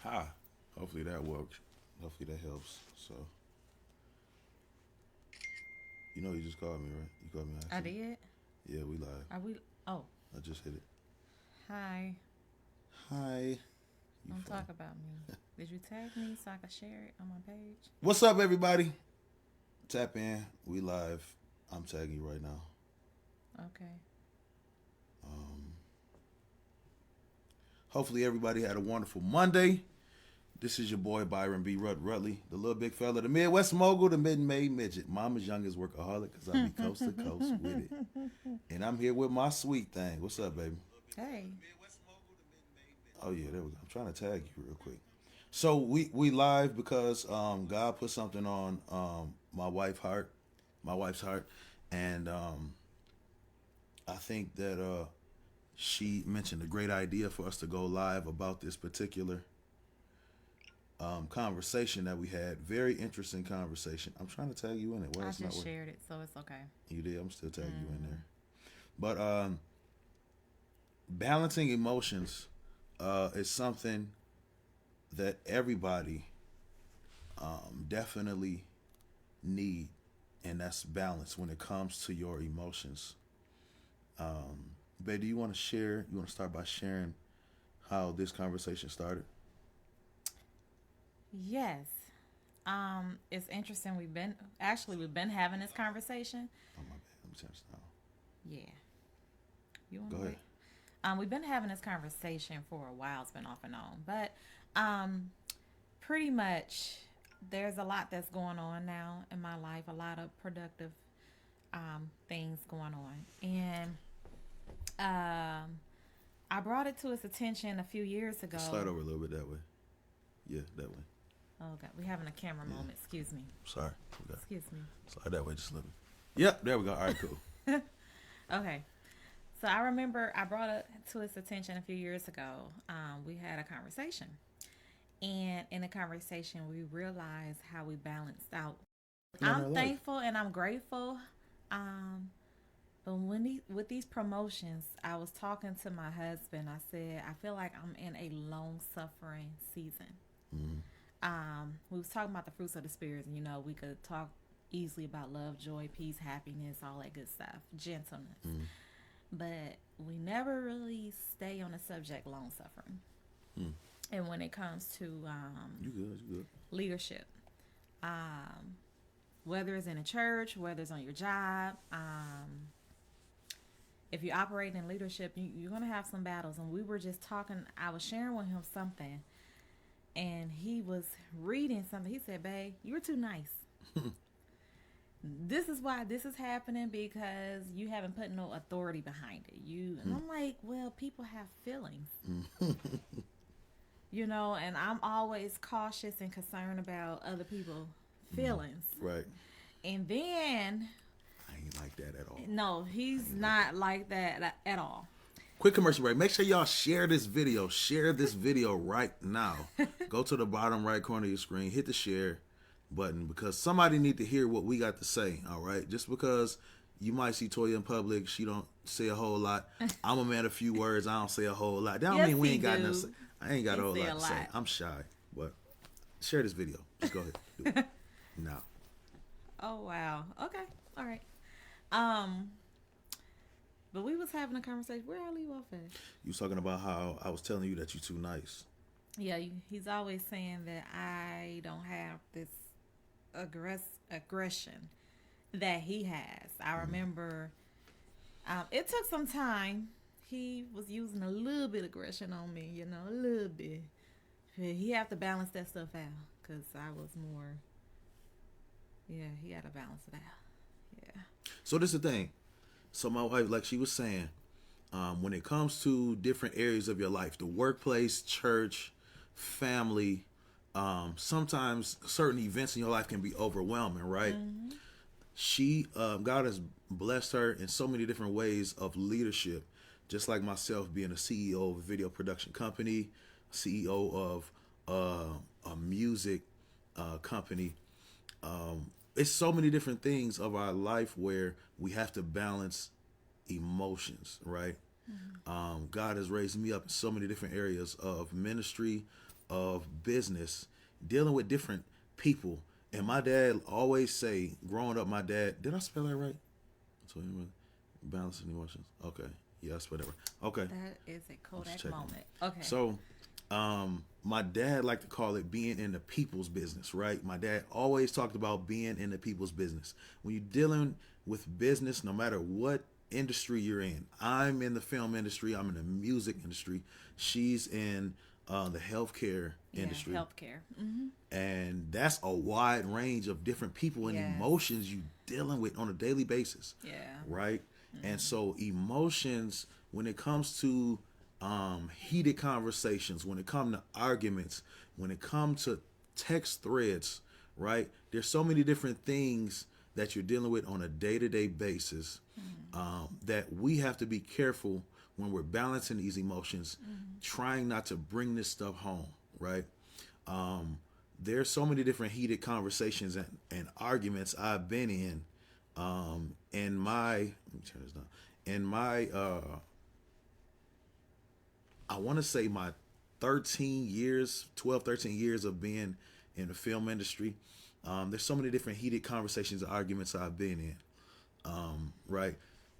Hi. Hopefully that works. Hopefully that helps. So, you just called me, right? You called me I actually. did. Yeah, we live. Are we? Oh, I just hit it. hi. Hi. You Don't funny. talk about me. Did you tag me so I can share it on my page? What's up, everybody? Tap in. We live. I'm tagging you right now. Okay. Um, Hopefully everybody had a wonderful Monday. This is your boy Byron B-Rut Rutley, the little big fella, the Midwest mogul, the mid-May midget, mama's youngest workaholic, because I be coast to coast with it. And I'm here with my sweet thing. What's up, baby? Hey. Oh yeah, there we go. I'm trying to tag you real quick. So we live because God put something on my wife's heart, and I think that she mentioned a great idea for us to go live about this particular conversation that we had. Very interesting conversation. I'm trying to tag you in it. Why I it's not just working? shared it, so it's okay. You did. I'm still tagging you in Mm-hmm. there. But balancing emotions is something that everybody definitely need, and that's balance when it comes to your emotions. Babe, do you want to share? You want to start by sharing how this conversation started? Yes. It's interesting. We've been having this conversation. Oh my bad. Let me turn this down. Yeah. You want Go to ahead. wait? We've been having this conversation for a while. It's been off and on, but um, pretty much there's a lot that's going on now in my life. A lot of productive things going on, and um, I brought it to his attention a few years Slide ago. over a little bit that way. Yeah, that way. Oh God, we're having a camera Yeah. moment. Excuse me. Sorry. We got Excuse me. slide that way just a little bit. Yep, there we go. All right, cool. Okay. So I remember I brought it to his attention a few years ago. We had a conversation, and in the conversation, we realized how we balanced out. In I'm her life. thankful and I'm grateful. Um, but with these promotions, I was talking to my husband. I said I feel like I'm in a long suffering season. Mm-hmm. We was talking about the fruits of the spirit, and we could talk easily about love, joy, peace, happiness, all that good stuff, gentleness. Mm-hmm. But we never really stay on the subject long suffering. Mm-hmm. And when it comes to You good? You good? leadership, um, whether it's in a church, whether it's on your job, if you operate in leadership, you're going to have some battles. And we were just talking, I was sharing with him something, and he was reading something. He said, "Babe, you're too nice. This is why this is happening because you haven't put no authority behind it." And I'm like, well, people have feelings, and I'm always cautious and concerned about other people's feelings. Right. And then, I ain't like that at all. no, I he's ain't like not like that at all. Quick commercial break. Make sure y'all share this video. Share this video right now. Go to the bottom right corner of your screen. Hit the share button because somebody need to hear what we got to say. All right. Just because you might see Toya in public, she don't say a whole lot. I'm a man of few words. I don't say a whole lot. That don't Yes, mean we he ain't got do. nothing. I ain't got He a whole say lot a to say. lot. I'm shy, but share this video. Just go ahead. Do it now. Oh wow. Okay. All right. Um, but we was having a conversation. Where I leave off at? You was talking about how I was telling you that you too nice. Yeah, he's always saying that I don't have this aggression that he has. I remember it took some time. He was using a little bit of aggression on me, a little bit. He have to balance that stuff out because I was more. Yeah, he had to balance it out. Yeah. So this is the thing. So my wife, like she was saying, when it comes to different areas of your life, the workplace, church, family, sometimes certain events in your life can be overwhelming, right? Mm-hmm. God has blessed her in so many different ways of leadership, just like myself being a CEO of a video production company, CEO of a music company. It's so many different things of our life where we have to balance emotions, right? God has raised me up in so many different areas of ministry, of business, dealing with different people. And my dad always say, growing up, my dad, did I spell that right? So balancing emotions. Okay. Yeah, I spelled that right. Okay. That is a Kodak checking. moment. Okay. So, my dad liked to call it being in the people's business, right? My dad always talked about being in the people's business. When you're dealing with business, no matter what industry you're in, I'm in the film industry, I'm in the music industry, she's in the healthcare industry. Healthcare. Mm-hmm. And that's a wide range of different people and Yes. emotions you dealing with on a daily basis. Yeah. Right? And so emotions, when it comes to heated conversations, when it comes to arguments, when it comes to text threads, right? There's so many different things that you're dealing with on a day-to-day basis that we have to be careful when we're balancing these emotions, trying not to bring this stuff home, right? There's so many different heated conversations and arguments I've been in my, let me turn this down, in my, I want to say my 13 years of being in the film industry. There's so many different heated conversations and arguments I've been in. Right.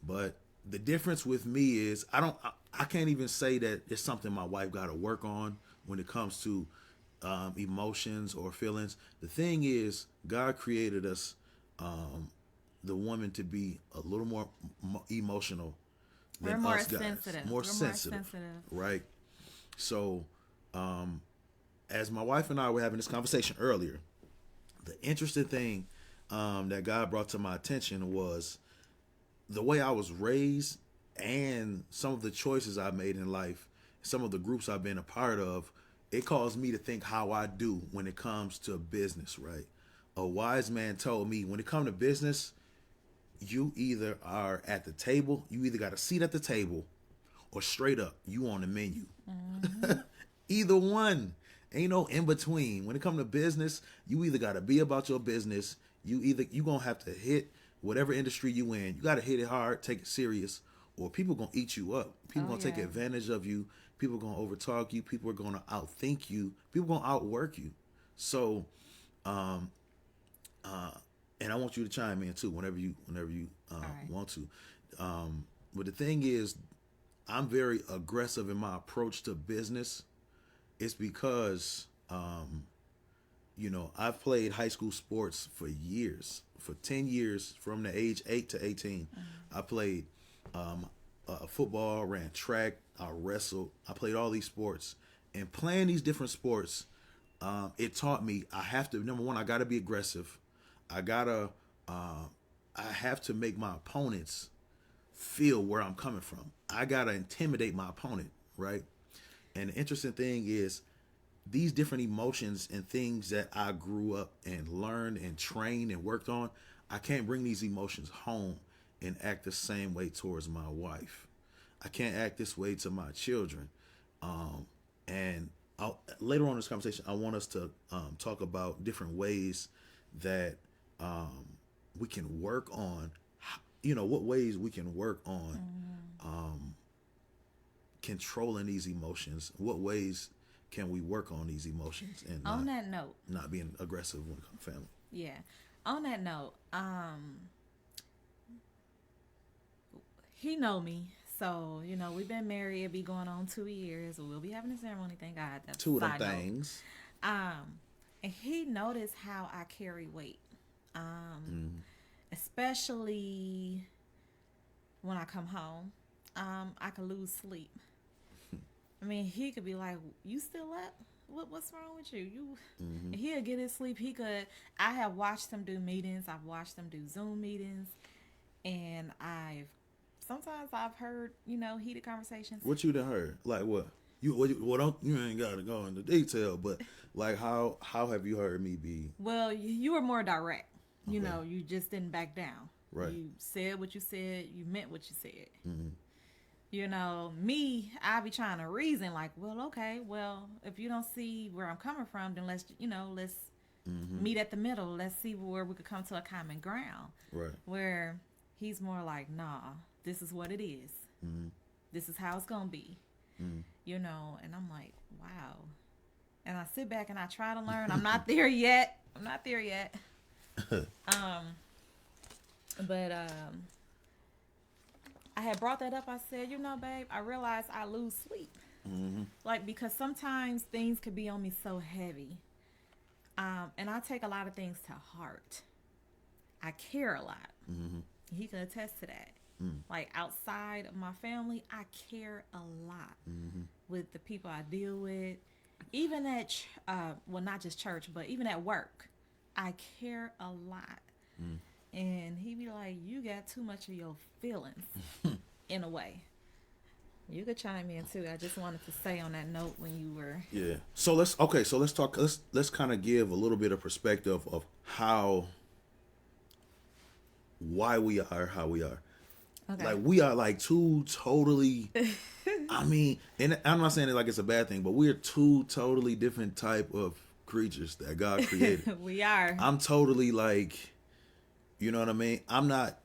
But the difference with me is I can't even say that it's something my wife got to work on when it comes to emotions or feelings. The thing is, God created us, the woman, to be a little more emotional than We're more us guys. sensitive. More sensitive. Right. So, as my wife and I were having this conversation earlier, the interesting thing that God brought to my attention was the way I was raised and some of the choices I made in life, some of the groups I've been a part of. It caused me to think how I do when it comes to business, right? A wise man told me, when it comes to business, you either are at the table, you either got a seat at the table, or straight up, you on the menu. Mm-hmm. Either one. Ain't no in between. When it comes to business, you either got to be about your business, you going to have to hit whatever industry you in. You got to hit it hard, take it serious, or people going to eat you up. People going to take advantage of you. People are going to overtalk you. People are going to outthink you. People are going to outwork you. So, and I want you to chime in too whenever you right. want to. But the thing is, I'm very aggressive in my approach to business. It's because, I've played high school sports for years, for 10 years, from the age 8 to 18. Mm-hmm. I played football, ran track, I wrestled. I played all these sports. And playing these different sports, it taught me I have to, number one, I got to be aggressive. I have to make my opponents feel where I'm coming from. I got to intimidate my opponent, right? And the interesting thing is, these different emotions and things that I grew up and learned and trained and worked on, I can't bring these emotions home and act the same way towards my wife. I can't act this way to my children. And later on in this conversation, I want us to talk about different ways that we can work on, what ways we can work on controlling these emotions. What ways can we work on these emotions and on that note, not being aggressive when it comes to family? Yeah. On that note, he know me. So, we've been married. It'll be going on 2 years. We'll be having a ceremony. Thank God. That's 2 of them things. And he noticed how I carry weight. Especially when I come home. I could lose sleep. I mean, he could be like, "You still up? What's wrong with you?" And he'll get his sleep. I have watched him do meetings. I've watched him do Zoom meetings. And sometimes I've heard, heated conversations. What you done heard? Like what? You ain't got to go into detail, but like how have you heard me be? Well, you were more direct. Okay. You just didn't back down. Right. You said what you said. You meant what you said. Mm-hmm. Me, I be trying to reason like, well, okay, if you don't see where I'm coming from, then let's meet at the middle. Let's see where we could come to a common ground. Right. Where he's more like, nah, this is what it is. Mm-hmm. This is how it's going to be. Mm-hmm. And I'm like, wow. And I sit back and I try to learn. I'm not there yet. But I had brought that up. I said, babe, I realized I lose sleep. Like, because sometimes things could be on me so heavy. And I take a lot of things to heart. I care a lot. He can attest to that. Like, outside of my family, I care a lot with the people I deal with. Even at, not just church, but even at work, I care a lot. And he be like, you got too much of your feelings, in a way. You could chime in too. I just wanted to say on that note when you were. Yeah. So let's talk. Let's kind of give a little bit of perspective of why we are how we are. Okay. Like, we are like two totally. I mean, and I'm not saying it like it's a bad thing, but we're two totally different type of creatures that God created. We are. I'm totally like, you know what I mean? I'm not,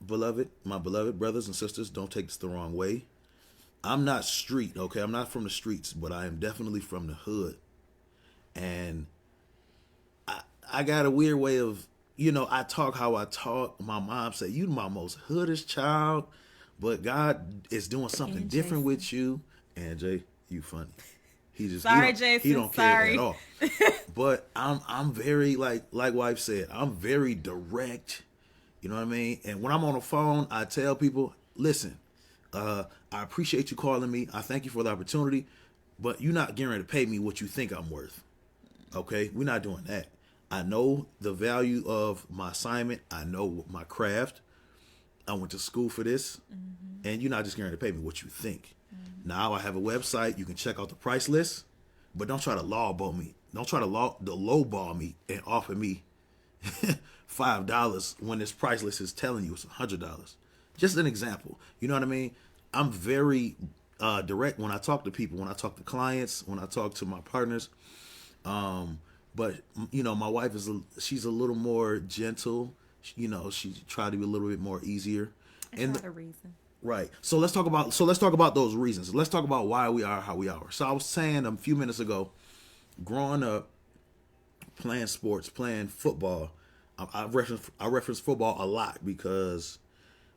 my beloved brothers and sisters, don't take this the wrong way. I'm not street, okay? I'm not from the streets, but I am definitely from the hood. And I got a weird way of, I talk how I talk. My mom said, you my most hoodish child, but God is doing something different with you. And Jay, you funny. He just sorry, Jason. He don't care at all. But I'm very like wife said, I'm very direct. You know what I mean? And when I'm on the phone, I tell people, listen, I appreciate you calling me. I thank you for the opportunity, but you're not getting ready to pay me what you think I'm worth. Okay? We're not doing that. I know the value of my assignment. I know my craft. I went to school for this. And you're not just going to pay me what you think. Now I have a website. You can check out the price list, but don't try to lowball me. Don't try to lowball me and offer me $5 when this price list is telling you it's $100. Just an example. You know what I mean? I'm very direct when I talk to people, when I talk to clients, when I talk to my partners. But my wife she's a little more gentle. She tried to be a little bit more easier. That's not a reason. Right. So let's talk about those reasons. Let's talk about why we are how we are. So I was saying a few minutes ago, growing up, playing sports, playing football, I reference football a lot because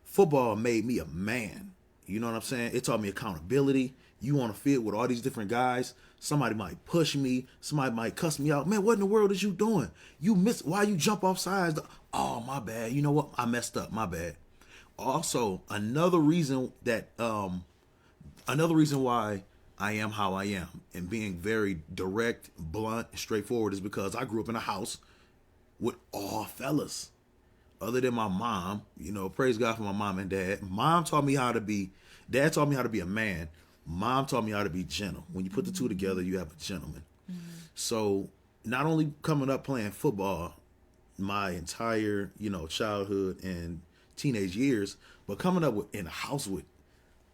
football made me a man. You know what I'm saying? It taught me accountability. You on a field with all these different guys. Somebody might push me. Somebody might cuss me out. Man, what in the world is you doing? You missed. Why you jump off sides? Oh, my bad. You know what? I messed up. My bad. Also, another reason why I am how I am and being very direct, blunt, and straightforward is because I grew up in a house with all fellas. Other than my mom, praise God for my mom and dad. Dad taught me how to be a man. Mom taught me how to be gentle. When you put the two together, you have a gentleman. So not only coming up playing football my entire, childhood and teenage years, but coming up in a house with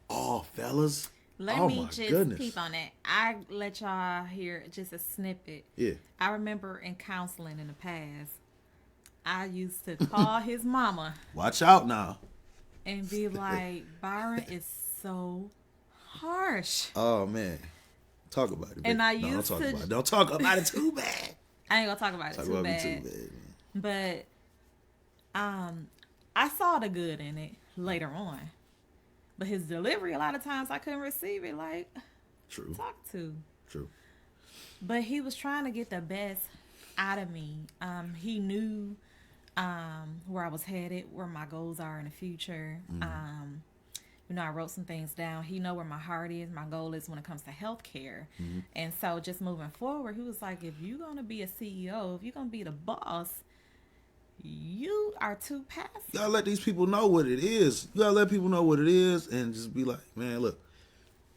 all fellas. Let me just peep on that. I let y'all hear just a snippet. Yeah. I remember in counseling in the past, I used to call his mama. Watch out now. And be like, Byron is so harsh. Oh, man. Talk about it. And Don't talk about it too bad. I ain't gonna talk about it too bad. But I saw the good in it later on. But his delivery, a lot of times I couldn't receive it like True. Talk to. True. But he was trying to get the best out of me. He knew where I was headed, where my goals are in the future. I wrote some things down. He know where my heart is, my goal is when it comes to healthcare. And so just moving forward, he was like, if you're going to be a CEO, if you're going to be the boss, you are too passive. You gotta let these people know what it is. You gotta let people know what it is and just be like, man, look,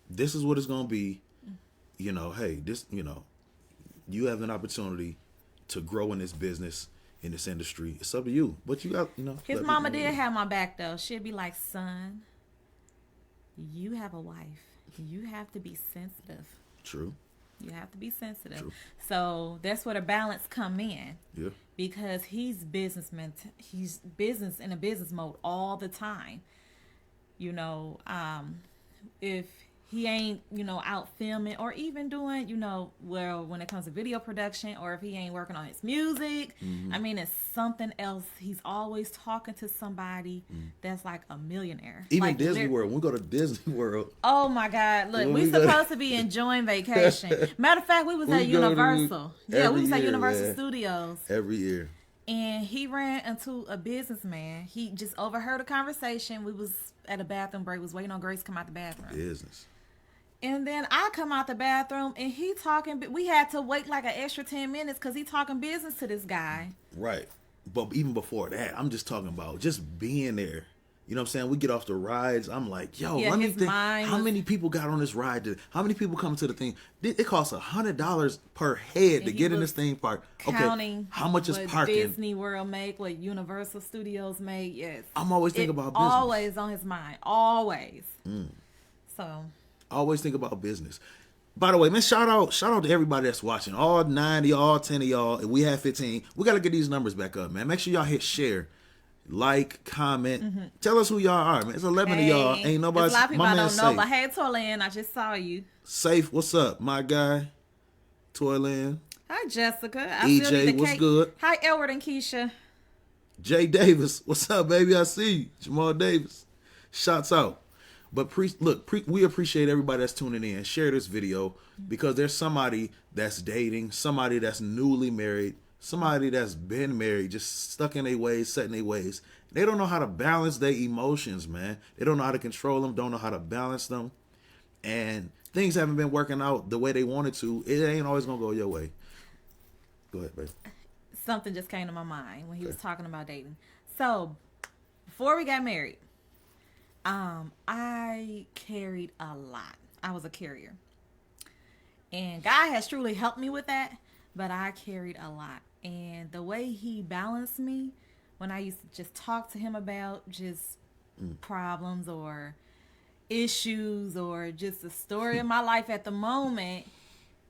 this is what it's gonna be. Hey, this, you have an opportunity to grow in this business, in this industry. It's up to you. But you got, his mama did have my back though. She'd be like, son, you have a wife. You have to be sensitive. True. You have to be sensitive. True. So that's where the balance come in. Yeah. Because he's he's in a business mode all the time. If he ain't, out filming or even doing, well, when it comes to video production, or if he ain't working on his music, I mean, it's something else. He's always talking to somebody that's like a millionaire. Even like, Disney World. When we go to Disney World. Oh my God! Look, When we we go supposed to be enjoying vacation. Matter of fact, we was at We go to Universal. Yeah, we was at year, Universal man. Studios. Every year. And he ran into a businessman. He just overheard a conversation. We was at a bathroom break. Was waiting on Grace to come out the bathroom. Business. And then I come out the bathroom and he talking. We had to wait like an extra 10 minutes because he talking business to this guy. Right. But even before that, I'm just talking about just being there. You know what I'm saying? We get off the rides. I'm like, yo, Yeah, let me his think. mind How was- many people got on this ride? How many people come to the thing? It costs $100 per head to he get in was this theme park. Counting Okay, how much is what parking? Disney World make, what Universal Studios make. Yes. I'm always thinking about business. Always on his mind. Always. So. Always think about business. By the way, man, shout out to everybody that's watching. All 9 of y'all, all 10 of y'all. If we have 15, we got to get these numbers back up, man. Make sure y'all hit share, like, comment. Tell us who y'all are, man. It's 11 of y'all. Ain't nobody. There's a lot of people my I man don't know, Safe. but hey, Tolan, I just saw you. Safe, what's up, my guy? Toyland. Hi, Jessica. I EJ, still need the what's cake. good? Hi, Edward and Keisha. Jay Davis, what's up, baby? I see you. Jamal Davis. Shouts out. But we appreciate everybody that's tuning in. Share this video because there's somebody that's dating, somebody that's newly married, somebody that's been married, just stuck in their ways, set in their ways. They don't know how to balance their emotions, man. They don't know how to control them, don't know how to balance them. And things haven't been working out the way they wanted to. It ain't always going to go your way. Go ahead, babe. Something just came to my mind when he was talking about dating. So, before we got married, I carried a lot. I was a carrier. And God has truly helped me with that, but I carried a lot. And the way he balanced me, when I used to just talk to him about just problems or issues or just the story of my life at the moment,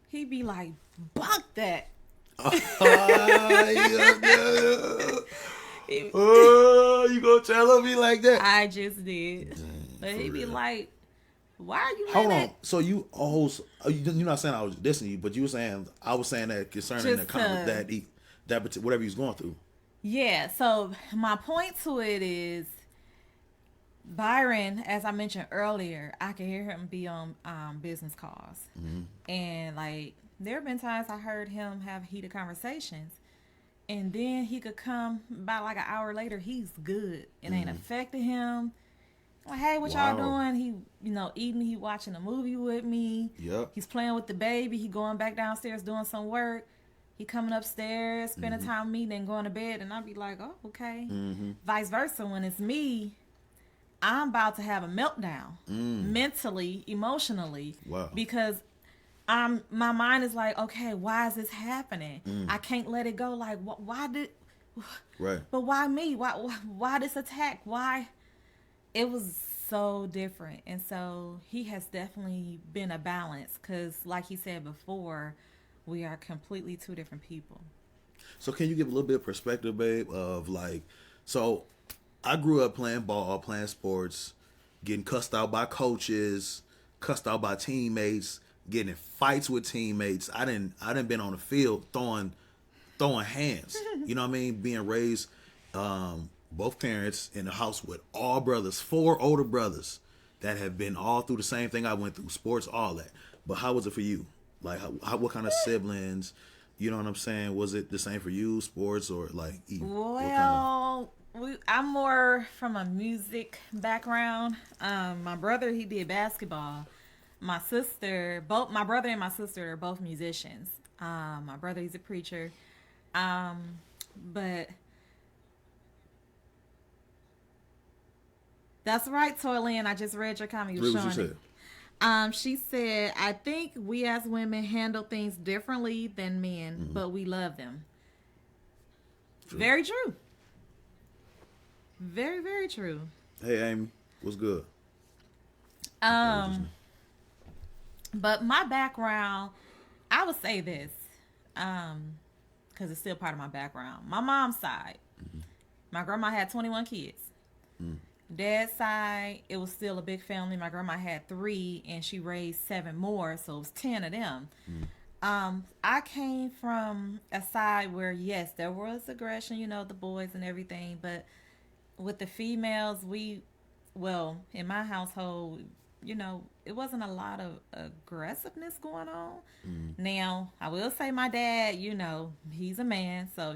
he'd be like, "Buck that." Oh, you gonna tell me like that? I just did. But he'd be like, "Why are you Hold letting on. So you're not saying I was dissing you, but you were saying I was saying that concerning Just that whatever he was going through. Yeah, so my point to it is Byron, as I mentioned earlier, I could hear him be on business calls. And like there have been times I heard him have heated conversations. And then he could come about like an hour later, he's good. It ain't affected him. Like, hey, what y'all doing? He, eating, he watching a movie with me. Yep. He's playing with the baby. He going back downstairs doing some work. He coming upstairs, spending time meeting and going to bed. And I'd be like, oh, okay. Vice versa. When it's me, I'm about to have a meltdown. Mentally, emotionally. Wow. Because my mind is like, okay, why is this happening? I can't let it go. Like, why did... Right. But why me? Why this attack? Why... It was so different. And so he has definitely been a balance because like he said before, we are completely two different people. So can you give a little bit of perspective, babe, of like, so I grew up playing ball, playing sports, getting cussed out by coaches, cussed out by teammates, getting in fights with teammates. I didn't been on the field throwing hands. You know what I mean? Being raised, both parents in the house with all brothers, 4 older brothers that have been all through the same thing I went through, sports, all that. But how was it for you? Like, what kind of siblings? You know what I'm saying? Was it the same for you, sports, or like? Well, I'm more from a music background. My brother, he did basketball. My brother and my sister are both musicians. My brother, he's a preacher. But that's right, Toyland. I just read your comment. You were showing it. She said, I think we as women handle things differently than men, but we love them. True. Very true. Very, very true. Hey, Amy. What's good? But my background, I would say this, because it's still part of my background. My mom's side, my grandma had 21 kids. dad's side, it was still a big family. My grandma had 3, and she raised 7 more, so it was 10 of them. I came from a side where, yes, there was aggression, the boys and everything, but with the females, well, in my household, it wasn't a lot of aggressiveness going on. Now, I will say my dad, he's a man, so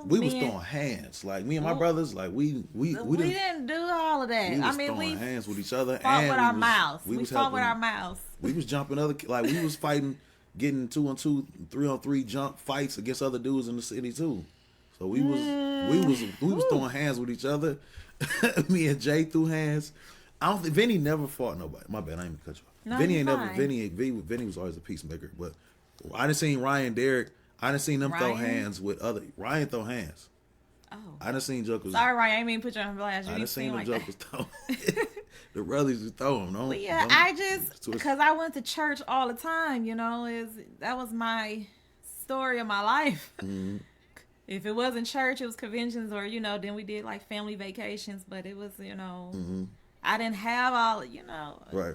We was throwing hands, like me and my brothers, like we didn't do all of that. We was we throwing hands with each other, fought and with our mouths. We fought with our mouths. We was jumping like we was fighting, getting 2-on-2, 3-on-3 jump fights against other dudes in the city too. So we was throwing hands with each other. Me and Jay threw hands. I don't think Vinny never fought nobody. My bad, I ain't cut you off. No, Vinny ain't fine. never. Vinny was always a peacemaker, but I done seen Ryan, Derek. I done seen them throw hands with other. Ryan throw hands. Oh, I done seen jokers. sorry, Ryan. I ain't mean to put you on blast. I done seen them like jokers throw. The brothers just throw them. But yeah, I just because I went to church all the time. That was my story of my life. Mm-hmm. If it wasn't church, it was conventions, or then we did like family vacations. But it was Mm-hmm. I didn't have all Right.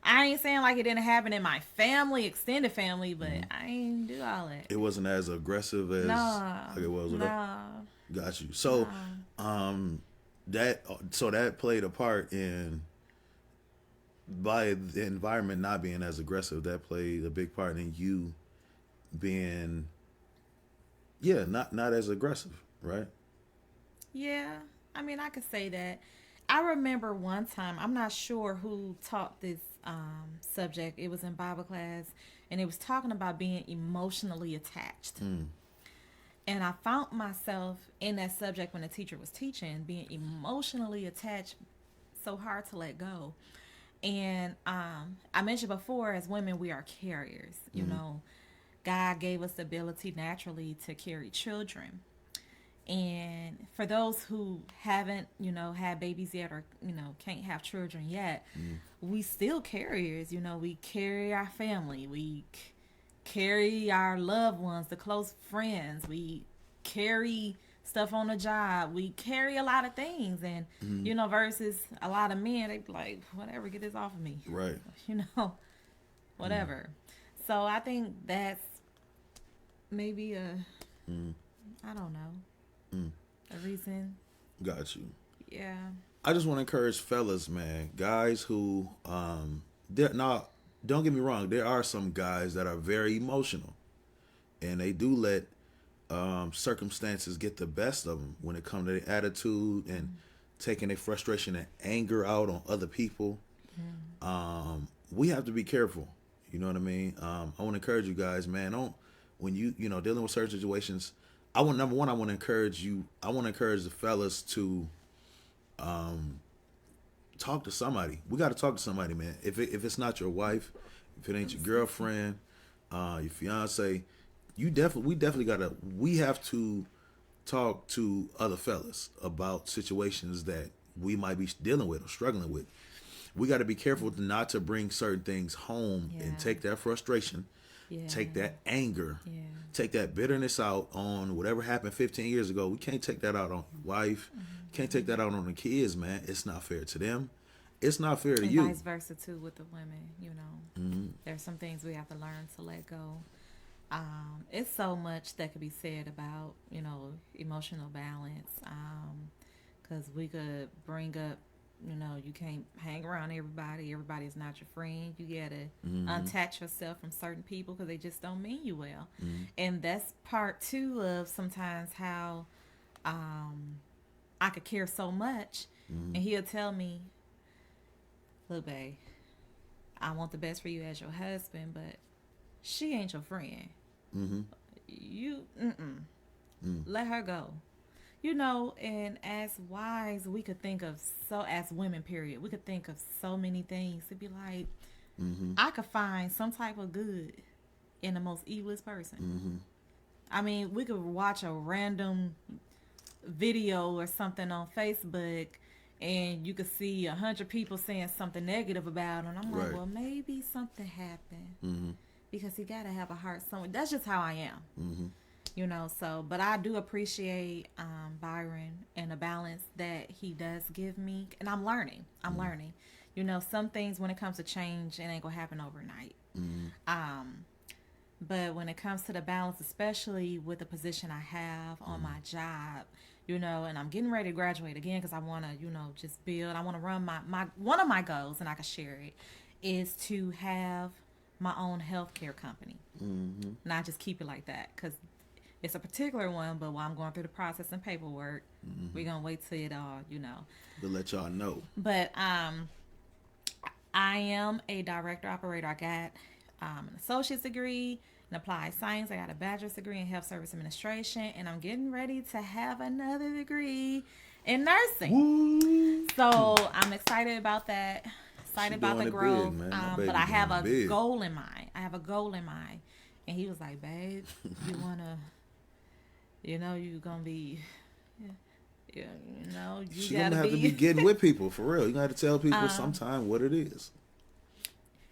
I ain't saying like it didn't happen in my family, extended family, but I ain't do all that. It wasn't as aggressive as like it was. Got you. So, that played a part in, by the environment not being as aggressive. That played a big part in you being, not as aggressive, right? Yeah, I mean, I could say that. I remember one time, I'm not sure who taught this subject. It was in Bible class, and it was talking about being emotionally attached. And I found myself in that subject when the teacher was teaching, being emotionally attached, so hard to let go. And I mentioned before, as women, we are carriers. God gave us the ability naturally to carry children. And for those who haven't, had babies yet, or, can't have children yet, we still carriers. We carry our family. We carry our loved ones, the close friends. We carry stuff on the job. We carry a lot of things. And, versus a lot of men, they be like, whatever, get this off of me. Right. Whatever. So I think that's maybe I don't know. A reason. Got you. Yeah. I just want to encourage fellas, man, guys who they're not. Don't get me wrong. There are some guys that are very emotional, and they do let circumstances get the best of them when it comes to their attitude and taking their frustration and anger out on other people. We have to be careful. You know what I mean? I want to encourage you guys, man. When you dealing with certain situations. Number one, I want to encourage you. I want to encourage the fellas to talk to somebody. We got to talk to somebody, man. If it's not your wife, if it ain't your girlfriend, your fiance, we have to talk to other fellas about situations that we might be dealing with or struggling with. We got to be careful not to bring certain things home and take that frustration. Take that anger, take that bitterness out on whatever happened 15 years ago. We can't take that out on your wife. Can't take that out on the kids, man. It's not fair to them. It's not fair to you. Vice versa, too, with the women, There's some things we have to learn to let go. It's so much that could be said about, emotional balance. Because we could bring up, you can't hang around everybody. Everybody is not your friend. You got to unattach yourself from certain people because they just don't mean you well. And that's part two of sometimes how I could care so much. And he'll tell me, look, babe, I want the best for you as your husband, but she ain't your friend. You, let her go. And as wives, we could think of as women, period, we could think of so many things to be like, I could find some type of good in the most evilest person. I mean, we could watch a random video or something on Facebook and you could see 100 people saying something negative about him. I'm like, well, maybe something happened because he got to have a heart somewhere. That's just how I am. So, but I do appreciate Byron and the balance that he does give me, and I'm learning. Some things when it comes to change, it ain't gonna happen overnight. Um, but when it comes to the balance, especially with the position I have on my job, and I'm getting ready to graduate again because I want to, just build. I want to run my one of my goals, and I can share it, is to have my own healthcare company. Not just keep it like that, because it's a particular one, but while I'm going through the process and paperwork, we're going to wait till it all, We'll let y'all know. But I am a director operator. I got an associate's degree in applied science. I got a bachelor's degree in health service administration, and I'm getting ready to have another degree in nursing. Woo. So I'm excited about that. Excited about the growth. Big, but I have a goal in mind. And he was like, babe, you want to, you're going to be, you got to have to be getting with people, for real. You got to tell people sometime what it is.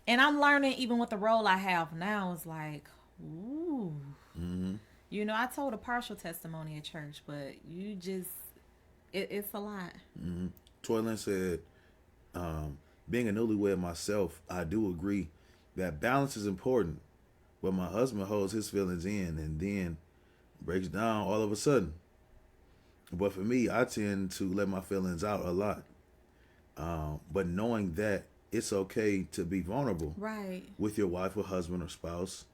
And I'm learning, even with the role I have now, it's like, ooh. I told a partial testimony at church, but it's a lot. Toylan said, being a newlywed myself, I do agree that balance is important. But my husband holds his feelings in and then breaks down all of a sudden. But for me, I tend to let my feelings out a lot. But knowing that it's okay to be vulnerable with your wife or husband or spouse,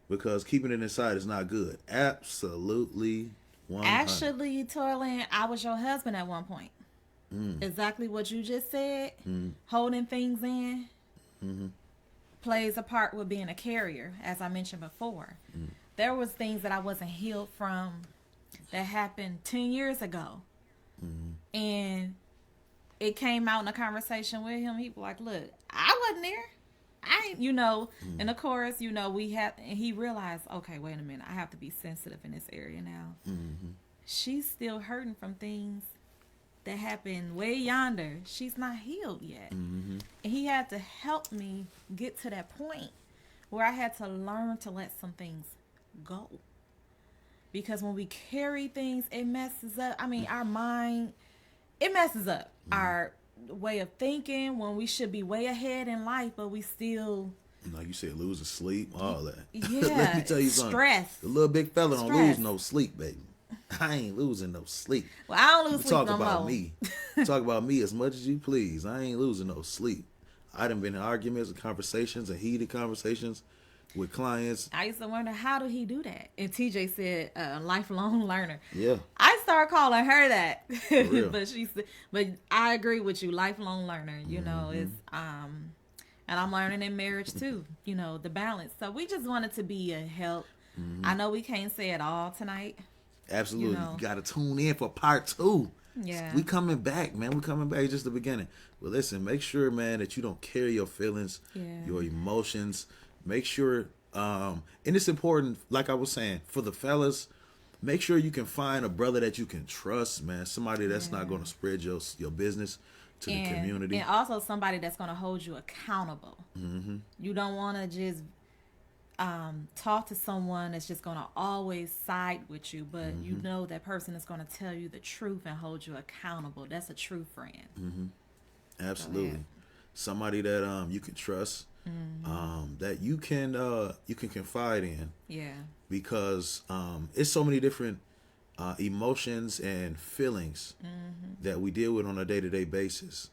because keeping it inside is not good. Absolutely 100. Actually, Toylan, I was your husband at one point. Exactly what you just said. Holding things in plays a part with being a carrier, as I mentioned before. There was things that I wasn't healed from that happened 10 years ago. And it came out in a conversation with him. He was like, look, I wasn't there. I ain't, and of course, and he realized, okay, wait a minute, I have to be sensitive in this area now. She's still hurting from things that happened way yonder. She's not healed yet. And he had to help me get to that point where I had to learn to let some things go. Because when we carry things, it messes up. Our mind, it messes up our way of thinking when we should be way ahead in life, but we still... You said losing sleep, all that. Yeah. Let me tell you Stress. something. The little big fella don't lose no sleep, baby. I ain't losing no sleep. Well, I don't lose sleep Talk no about more. me. Talk about me as much as you please. I ain't losing no sleep. I done been in arguments and conversations and heated conversations with clients. I used to wonder, how do he do that? And TJ said, lifelong learner. Yeah. I started calling her that. For real. but I agree with you, lifelong learner. It's and I'm learning in marriage too. The balance. So we just wanted to be a help. I know we can't say it all tonight. Absolutely. You got to tune in for part 2. Yeah. We coming back, man. We coming back. It's just the beginning. But listen, make sure, man, that you don't carry your feelings, your emotions. Make sure, and it's important, like I was saying, for the fellas, make sure you can find a brother that you can trust, man. Somebody that's not going to spread your business to the community. And also somebody that's going to hold you accountable. You don't want to just talk to someone that's just going to always side with you, but you know that person is going to tell you the truth and hold you accountable. That's a true friend. Absolutely. Somebody that you can trust, that you can confide in. Yeah. Because it's so many different emotions and feelings that we deal with on a day-to-day basis.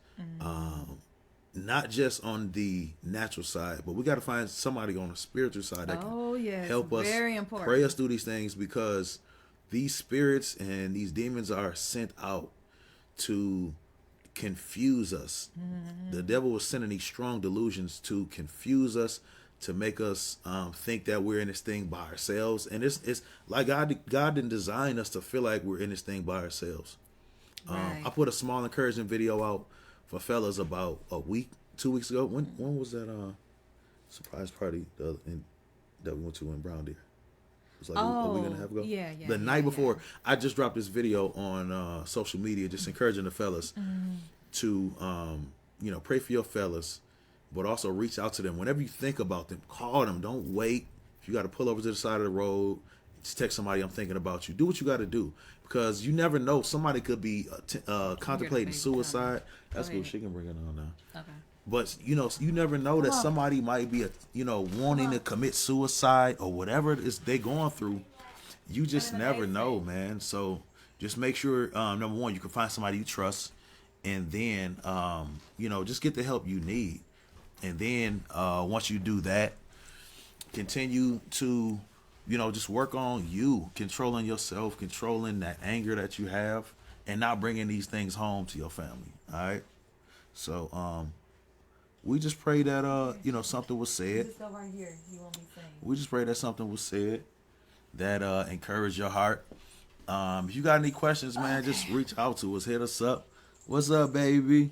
Not just on the natural side, but we got to find somebody on the spiritual side that can help us, very important. Pray us through these things, because these spirits and these demons are sent out to confuse us. The devil was sending these strong delusions to confuse us, to make us think that we're in this thing by ourselves. And it's like God didn't design us to feel like we're in this thing by ourselves. Right. I put a small encouraging video out for fellas about 2 weeks ago. When was that surprise party that we went to in Brown Deer? It was like a week and a half ago. Yeah. The night before, I just dropped this video on social media, just encouraging the fellas to pray for your fellas, but also reach out to them whenever you think about them. Call them. Don't wait. If you got to pull over to the side of the road, Just text somebody, I'm thinking about you. Do what you got to do, because you never know. Somebody could be contemplating suicide. That's cool. She can bring it on now. Okay. But you never know that somebody might be wanting to commit suicide or whatever it is they going through. You just never know, man. So just make sure, number one, you can find somebody you trust, and then just get the help you need. And then once you do that, continue to just work on you, controlling yourself, controlling that anger that you have, and not bringing these things home to your family. All right. So we just pray that something was said. Just go right here. You won't be saying. We just pray that something was said that encouraged your heart. If you got any questions, man, just reach out to us. Hit us up. What's up, baby?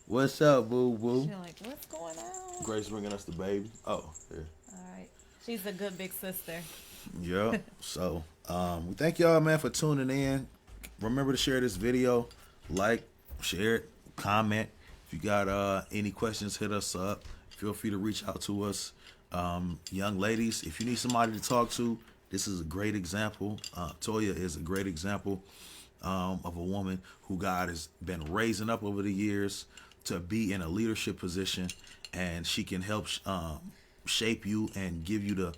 What's up, boo boo? She's like, what's going on? Grace bringing us the baby. Oh, here. All right. She's a good big sister. Yeah. So we thank y'all, man, for tuning in. Remember to share this video, like, share it, comment. If you got any questions, hit us up. Feel free to reach out to us. Young ladies, if you need somebody to talk to, this is a great example. Toya is a great example of a woman who God has been raising up over the years to be in a leadership position, and she can help shape you and give you the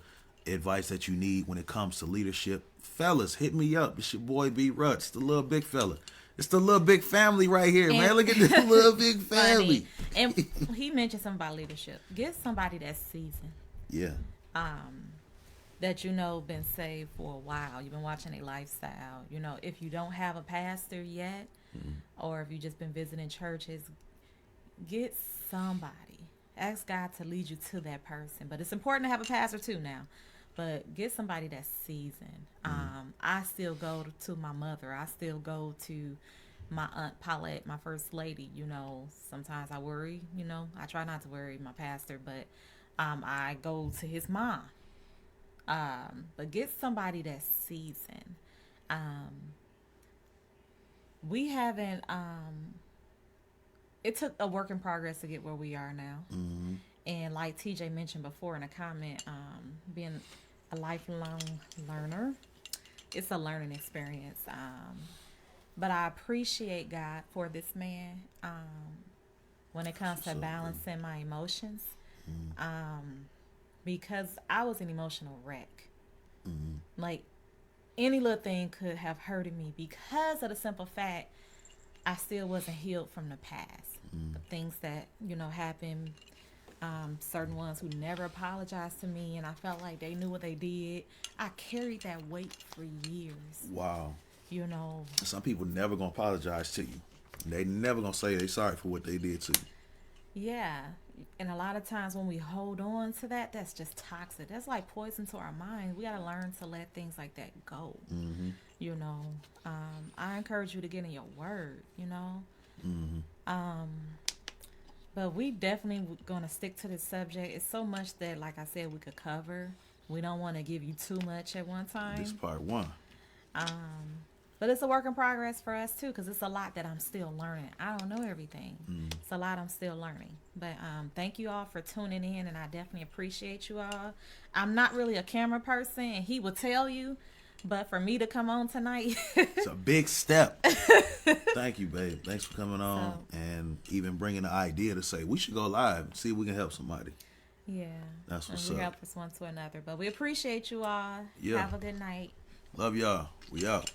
advice that you need when it comes to leadership. Fellas, hit me up. It's your boy B-Rut. It's the little big fella. It's the little big family right here, man. Look at this little big family. And he mentioned something about leadership. Get somebody that's seasoned. Yeah. That been saved for a while. You've been watching a lifestyle. If you don't have a pastor yet, or if you've just been visiting churches, get somebody. Ask God to lead you to that person. But it's important to have a pastor too now. But get somebody that's seasoned. I still go to my mother. I still go to my Aunt Paulette, my first lady. Sometimes I worry. I try not to worry my pastor, but I go to his mom. But get somebody that's seasoned. We haven't. It took a work in progress to get where we are now. Mm-hmm. And like TJ mentioned before in a comment, being a lifelong learner, it's a learning experience. But I appreciate God for this man when it comes to balancing my emotions. Because I was an emotional wreck. Mm-hmm. Like, any little thing could have hurted me because of the simple fact I still wasn't healed from the past. The things that, happened, certain ones who never apologized to me, and I felt like they knew what they did. I carried that weight for years. Wow. Some people never going to apologize to you. They never going to say they sorry for what they did to you. Yeah. And a lot of times when we hold on to that, that's just toxic. That's like poison to our minds. We got to learn to let things like that go. Mm-hmm. I encourage you to get in your word, Mm-hmm. But we definitely going to stick to this subject. It's so much that, like I said, we could cover. We don't want to give you too much at one time. This part one. But it's a work in progress for us, too, because it's a lot that I'm still learning. I don't know everything. It's a lot I'm still learning. But thank you all for tuning in, and I definitely appreciate you all. I'm not really a camera person, and he will tell you, but for me to come on tonight... it's a big step. Thank you, babe. Thanks for coming on and even bringing the idea to say, we should go live and see if we can help somebody. Yeah. That's what's we up. Help us one to another. But we appreciate you all. Yeah. Have a good night. Love y'all. We out.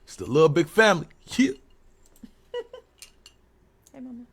It's the little big family. Yeah. Hey, Mama.